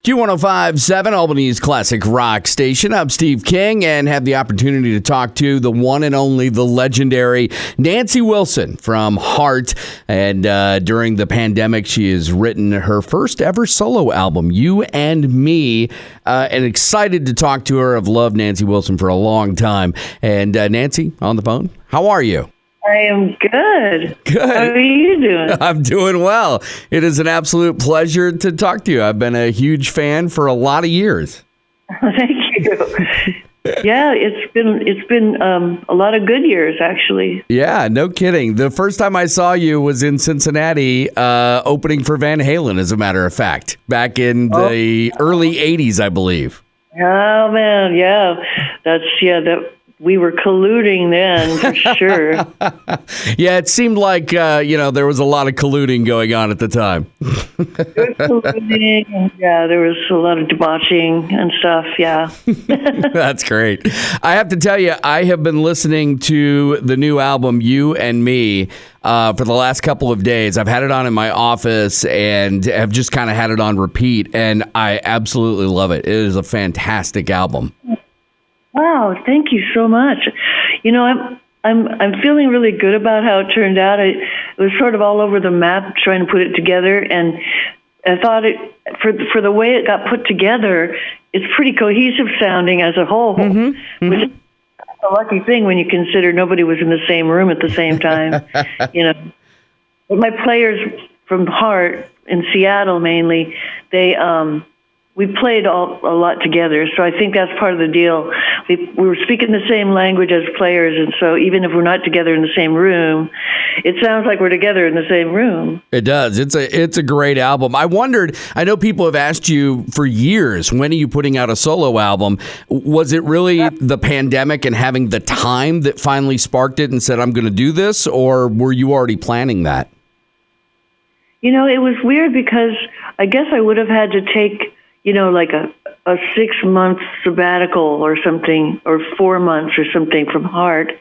Q1057, Albany's classic rock station. I'm Steve King and have the opportunity to talk to the one and only, the legendary Nancy Wilson from Heart. And during the pandemic, she has written her first ever solo album, You and Me. And excited to talk to her. I've loved Nancy Wilson for a long time. And Nancy, on the phone, how are you? I am good. Good. How are you doing? I'm doing well. It is an absolute pleasure to talk to you. I've been a huge fan for a lot of years. Thank you. Yeah, it's been a lot of good years, actually. Yeah, no kidding. The first time I saw you was in Cincinnati, opening for Van Halen, as a matter of fact, back in the early 80s, I believe. Oh, man, yeah. That we were colluding then, for sure. Yeah, it seemed like, there was a lot of colluding going on at the time. There was colluding, and, yeah, there was a lot of debauching and stuff, yeah. That's great. I have to tell you, I have been listening to the new album, You and Me, for the last couple of days. I've had it on in my office and have just kind of had it on repeat, and I absolutely love it. It is a fantastic album. Wow, thank you so much. You know, I'm feeling really good about how it turned out. It was sort of all over the map trying to put it together, and I thought for the way it got put together, it's pretty cohesive sounding as a whole, which is a lucky thing when you consider nobody was in the same room at the same time. But my players from Heart in Seattle mainly, we played a lot together, so I think that's part of the deal. We were speaking the same language as players, and so even if we're not together in the same room, it sounds like we're together in the same room. It does. It's a great album. I wondered, I know people have asked you for years, when are you putting out a solo album? Was it really the pandemic and having the time that finally sparked it and said, I'm going to do this, or were you already planning that? You know, it was weird because I guess I would have had to take like a 6-month sabbatical or something, or 4 months or something from Heart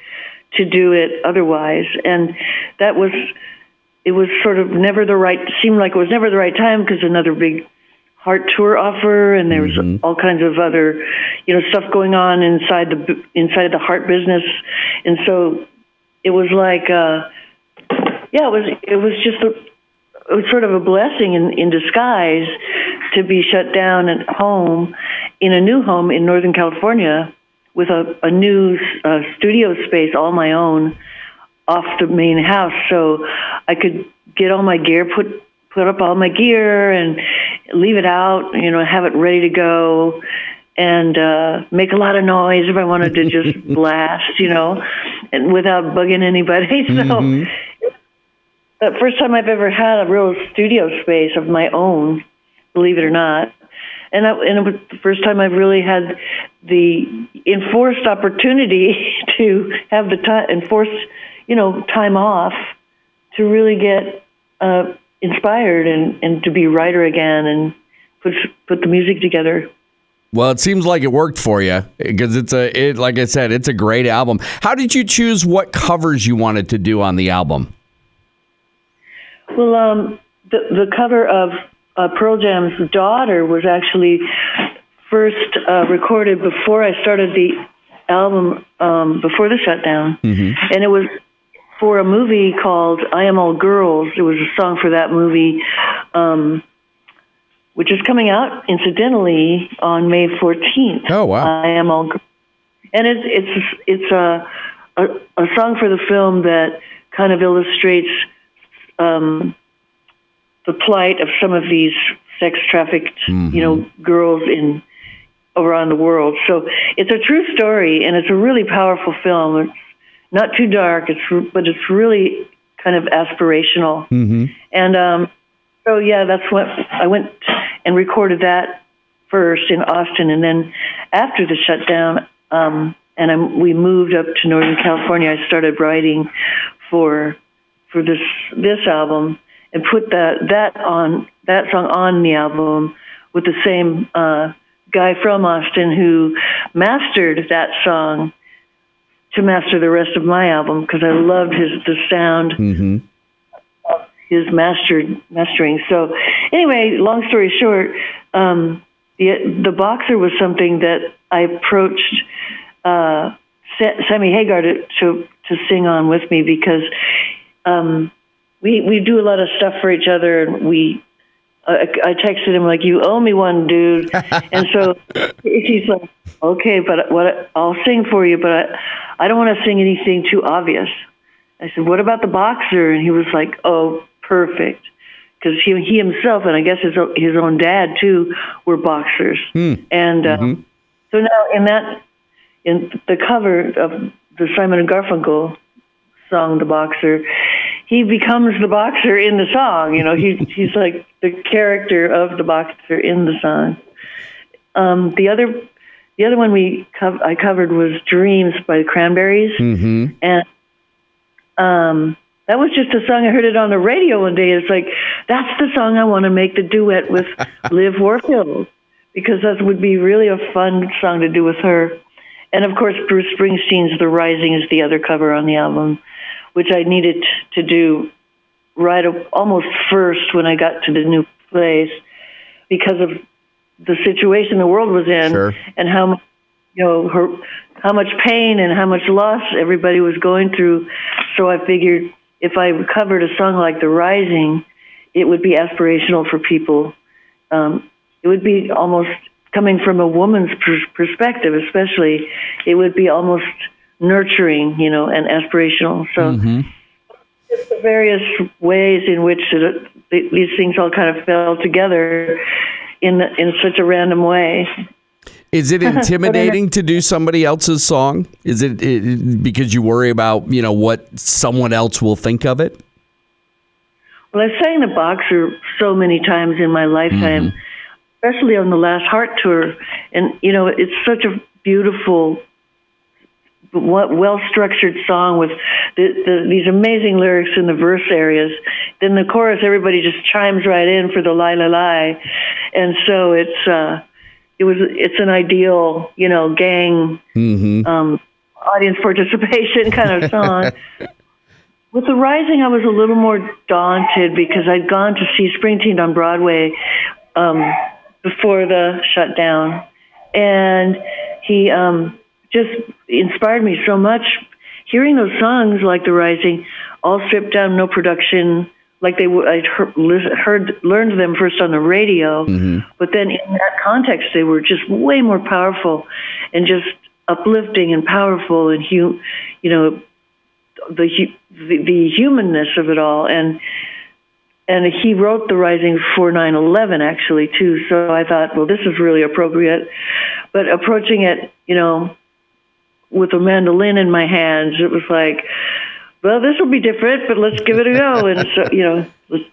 to do it otherwise. And it was sort of seemed like it was never the right time because another big Heart tour offer, and there was all kinds of other, stuff going on inside the Heart business. And so it was like, it was sort of a blessing in disguise to be shut down at home, in a new home in Northern California, with a new studio space, all my own, off the main house, so I could get all my gear, put up all my gear and leave it out, have it ready to go, and make a lot of noise if I wanted to just blast, and without bugging anybody. So. The first time I've ever had a real studio space of my own, believe it or not. And it was the first time I've really had the enforced opportunity to have the time off to really get inspired and to be a writer again and put the music together. Well, it seems like it worked for you because like I said, it's a great album. How did you choose what covers you wanted to do on the album? Well, the cover of Pearl Jam's Daughter was actually first recorded before I started the album, before the shutdown. And it was for a movie called I Am All Girls. It was a song for that movie, which is coming out, incidentally, on May 14th. Oh, wow. I Am All Girls. And it's a song for the film that kind of illustrates the plight of some of these sex-trappicked, girls around the world. So it's a true story, and it's a really powerful film. It's not too dark, but it's really kind of aspirational. And so, yeah, that's what I went and recorded that first in Austin, and then after the shutdown, we moved up to Northern California. I started writing for this album and put that song on the album with the same guy from Austin who mastered that song to master the rest of my album, because I loved the sound of his mastering. So anyway, long story short, the Boxer was something that I approached Sammy Hagar to sing on with me, because we do a lot of stuff for each other, and I texted him like, "You owe me one, dude," and so he's like, "Okay, but I'll sing for you, but I don't want to sing anything too obvious." I said, "What about the Boxer?" And he was like, "Oh, perfect," because he himself, and I guess his own dad too, were boxers. And so now in the cover of the Simon and Garfunkel song, "The Boxer," he becomes the boxer in the song. You know, he's like the character of the boxer in the song. The other one I covered was "Dreams" by the Cranberries, and that was just a song. I heard it on the radio one day. It's like, that's the song I want to make the duet with Liv Warfield, because that would be really a fun song to do with her. And of course, Bruce Springsteen's "The Rising" is the other cover on the album, which I needed to do right almost first when I got to the new place, because of the situation the world was in, and how much pain and how much loss everybody was going through. So I figured if I covered a song like "The Rising," it would be aspirational for people. It would be almost, coming from a woman's perspective especially, it would be almost nurturing, and aspirational. So just the various ways in which these things all kind of fell together in such a random way. Is it intimidating to do somebody else's song? Is it because you worry about, what someone else will think of it? Well, I sang the Boxer so many times in my lifetime, especially on the last Heart tour. And, it's such a beautiful, well-structured song with these amazing lyrics in the verse areas. Then the chorus, everybody just chimes right in for the lie, lie, lie. And so it's an ideal, gang, audience participation kind of song. With "The Rising," I was a little more daunted because I'd gone to see Springsteen on Broadway before the shutdown, and he just inspired me so much. Hearing those songs like "The Rising," all stripped down, no production, like I'd learned them first on the radio, but then in that context, they were just way more powerful and just uplifting and powerful, and the humanness of it all. And he wrote "The Rising" for 9/11 actually too. So I thought, well, this is really appropriate. But approaching it, with a mandolin in my hands, it was like, well, this will be different, but let's give it a go. And so, let's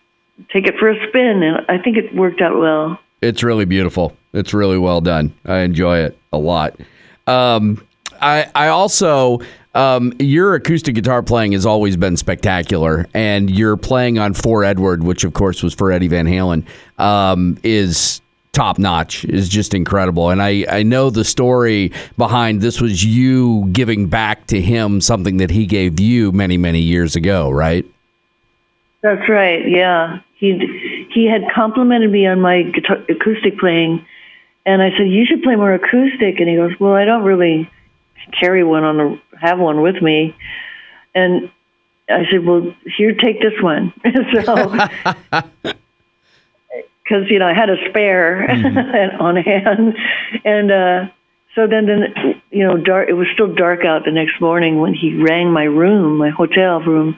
take it for a spin. And I think it worked out well. It's really beautiful. It's really well done. I enjoy it a lot. I also, your acoustic guitar playing has always been spectacular, and you're playing on For Edward, which of course was for Eddie Van Halen, is top notch, is just incredible. And I know the story behind this was you giving back to him something that he gave you many, many years ago, right? That's right. Yeah. He had complimented me on my acoustic playing, and I said, "You should play more acoustic." And he goes, "Well, I don't really carry one have one with me." And I said, "Well, here, take this one." So, because I had a spare on hand, and so then dark. It was still dark out the next morning when he rang my room, my hotel room,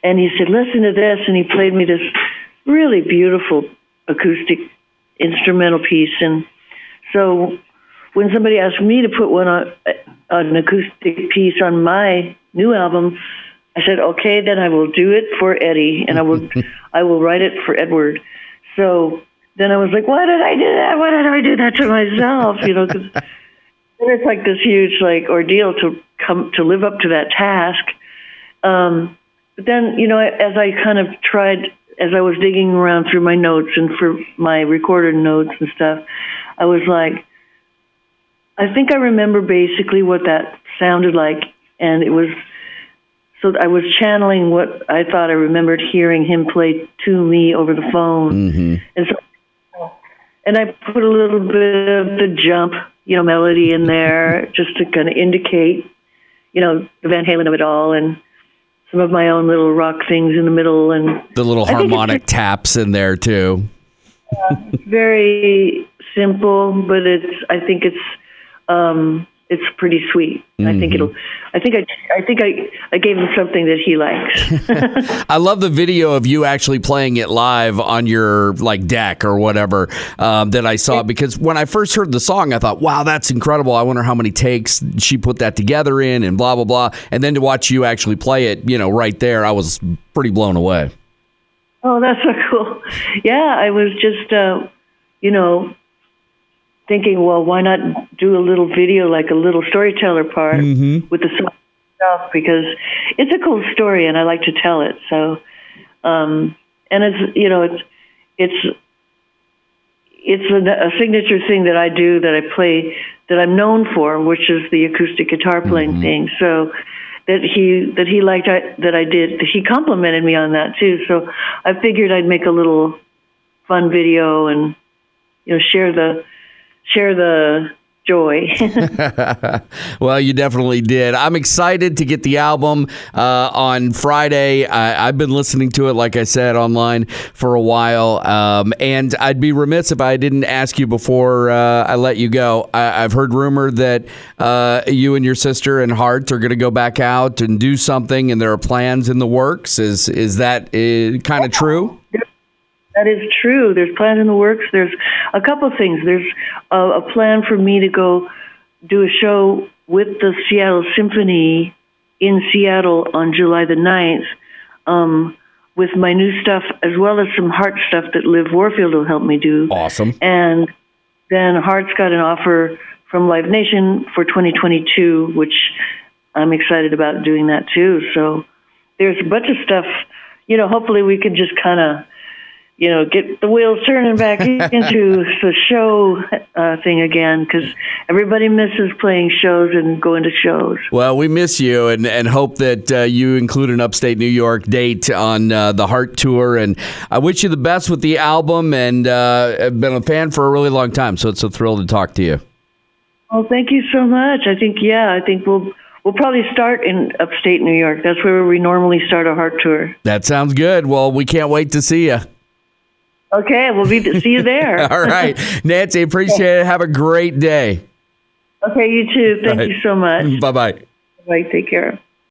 and he said, "Listen to this," and he played me this really beautiful acoustic instrumental piece. And so when somebody asked me to put one on an acoustic piece on my new album, I said, "Okay, then I will do it for Eddie, and I will write it for Edward." So then I was like, "Why did I do that? Why did I do that to myself?" Because then it's like this huge ordeal to live up to that task. But then as I kind of tried, as I was digging around through my notes and for my recorded notes and stuff, I was like, I think I remember basically what that sounded like, and it was. So I was channeling what I thought I remembered hearing him play to me over the phone. and I put a little bit of the Jump, melody in there just to kind of indicate, the Van Halen of it all, and some of my own little rock things in the middle, and the little harmonic taps in there too. Very simple, but I think it's pretty sweet. Mm-hmm. I think I gave him something that he likes. I love the video of you actually playing it live on your deck or whatever that I saw, because when I first heard the song, I thought, wow, that's incredible. I wonder how many takes she put that together in and blah, blah, blah. And then to watch you actually play it, right there, I was pretty blown away. Oh, that's so cool. Yeah, I was just, thinking, well, why not do a little video, like a little storyteller part with the song stuff, because it's a cool story and I like to tell it. So, and it's a signature thing that I do, that I play, that I'm known for, which is the acoustic guitar playing thing. So that he liked that I did. He complimented me on that too. So I figured I'd make a little fun video and share the joy. Well, you definitely did. I'm excited to get the album on Friday. I've been listening to it, like I said, online for a while. And I'd be remiss if I didn't ask you before I let you go. I've heard rumor that you and your sister and Hart are going to go back out and do something, and there are plans in the works. Is that kind of true? That is true. There's plans in the works. There's a couple things. There's a plan for me to go do a show with the Seattle Symphony in Seattle on July the 9th with my new stuff, as well as some Hart stuff that Liv Warfield will help me do. Awesome. And then Hart's got an offer from Live Nation for 2022, which I'm excited about doing that too. So there's a bunch of stuff. Hopefully we can just kind of get the wheels turning back into the show thing again, because everybody misses playing shows and going to shows. Well, we miss you and hope that you include an upstate New York date on the Heart Tour. And I wish you the best with the album, and I've been a fan for a really long time, so it's a thrill to talk to you. Well, thank you so much. I think we'll probably start in upstate New York. That's where we normally start our Heart Tour. That sounds good. Well, we can't wait to see you. Okay, we'll see you there. All right. Nancy, appreciate it. Have a great day. Okay, you too. Thank you so much. Bye-bye. Bye, take care.